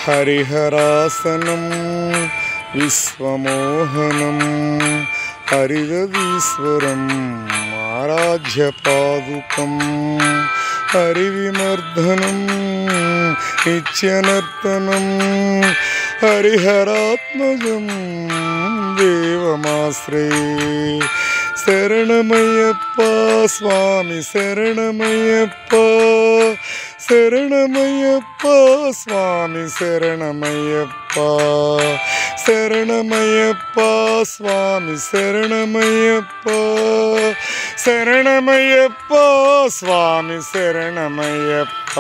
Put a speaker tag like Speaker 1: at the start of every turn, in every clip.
Speaker 1: హరిహరాసనం విశ్వమోహనం హరిదీశ్వరం ఆరాధ్య పాదుకం హరివిమర్దనం నిత్యనర్తనం హరిహరాత్మజం దేవమాశ్రయే. శరణమయ్యప్ప స్వామి శరణమయ్యప్ప, శరణమయ్యప్ప స్వామి శరణమయ్యప్ప, శరణమయ్యప్ప స్వామి శరణమయ్యప్ప, శరణమయ్యప్ప స్వామి శరణమయ్యప్ప.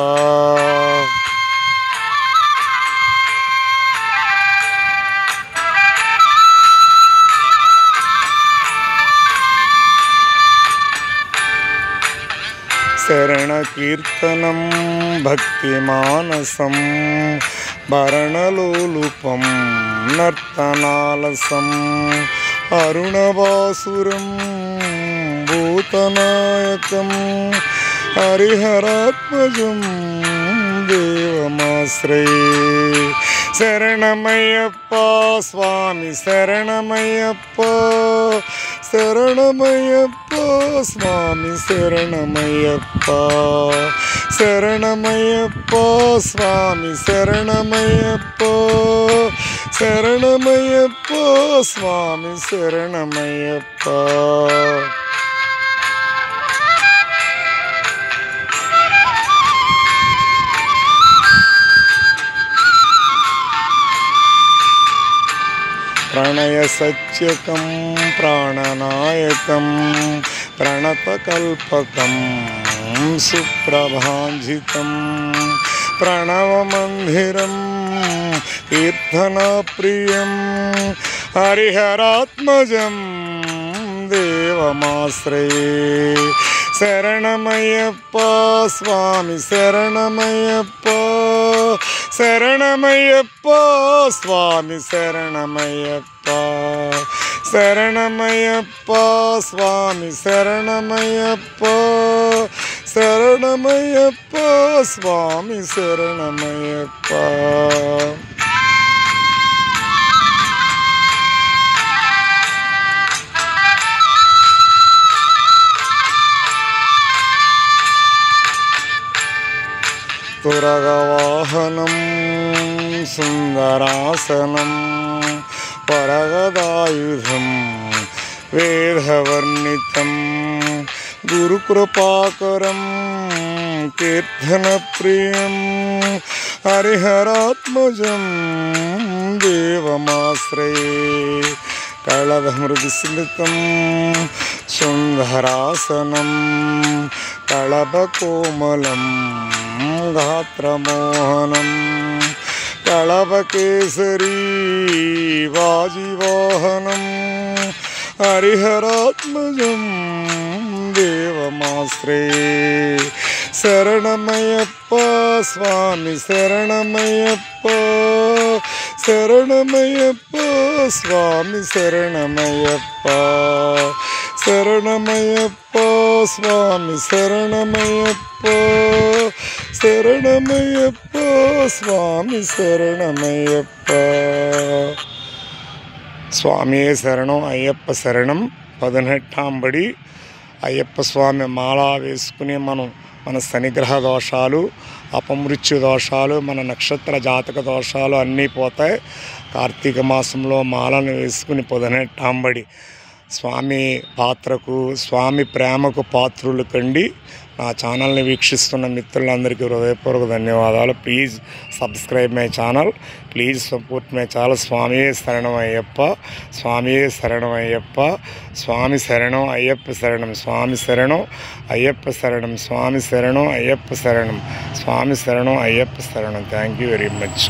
Speaker 1: శరణకీర్తనం భక్తిమానసం భరణలోలుపం నర్తనాలసం అరుణవాసురం భూతనాయకం హరిహరాత్మజం దేవమాశ్రయే. శరణమయ్యప్ప స్వామి శరణమయ్యప్ప, శరణమయ్యప్ప స్వామి శరణమయ్యప్ప, శరణమయ్యప్ప స్వామి శరణమయ్యప్ప, శరణమయ్యప్ప స్వామి శరణమయ్యప్ప. ప్రణయ సత్యకం ప్రాణనాయకం ప్రణతకల్పకం సుప్రభాంజితం ప్రణవమందిరం కీర్తనప్రియం హరిహరాత్మజం దేవమాశ్రయే. శరణమయ్యప్ప స్వామి శరణమయ్యప్ప, శరణమయ్యప్ప స్వామి శరణమయ్యప్ప, శరణమయ్యప్ప స్వామి శరణమయ్యప్ప, శరణమయ్యప్ప స్వామి శరణమయ్యప్ప. తురగవాహనం సుందరాసనం పరగదాయుధం వేదవర్ణితం గురుకృపాకరం కీర్తనప్రియం హరిహరాత్మజం దేవమాశ్రయే. కళభమృదుస్మితం సుందరాసనం కళభకోమలం గాత్రమోహనం కళభకేసరీ వాజివాహనం హరిహరాత్మజం దేవమాశ్రయే. శరణమయ్యప్ప స్వామి శరణమయ్యప్ప, శరణమయ్యప్ప స్వామి శరణమయ్యప్ప, శరణమయ్యప్ప స్వామి శరణమయ్యప్ప, శరణమయ్యప్ప స్వామి శరణమయ్యప్ప. స్వామియే శరణం అయ్యప్ప శరణం. 18ాం బడి అయ్యప్ప స్వామి మాల వేసుకుని మన శనిగ్రహ దోషాలు అపమృత్యు దోషాలు మన నక్షత్ర జాతక దోషాలు అన్నీ పోతాయి. కార్తీక మాసంలో మాలను వేసుకుని 18ాం బడి స్వామి పాత్రకు స్వామి ప్రేమకు పాత్రులు కండి. నా ఛానల్ని వీక్షిస్తున్న మిత్రులందరికీ హృదయపూర్వక ధన్యవాదాలు. Please subscribe my channel, please support my channel. స్వామియే శరణం అయ్యప్ప, స్వామియే శరణం అయ్యప్ప, స్వామి శరణం అయ్యప్ప శరణం, స్వామి శరణం అయ్యప్ప శరణం, స్వామి శరణం అయ్యప్ప శరణం, స్వామి శరణం అయ్యప్ప శరణం. Thank you very much.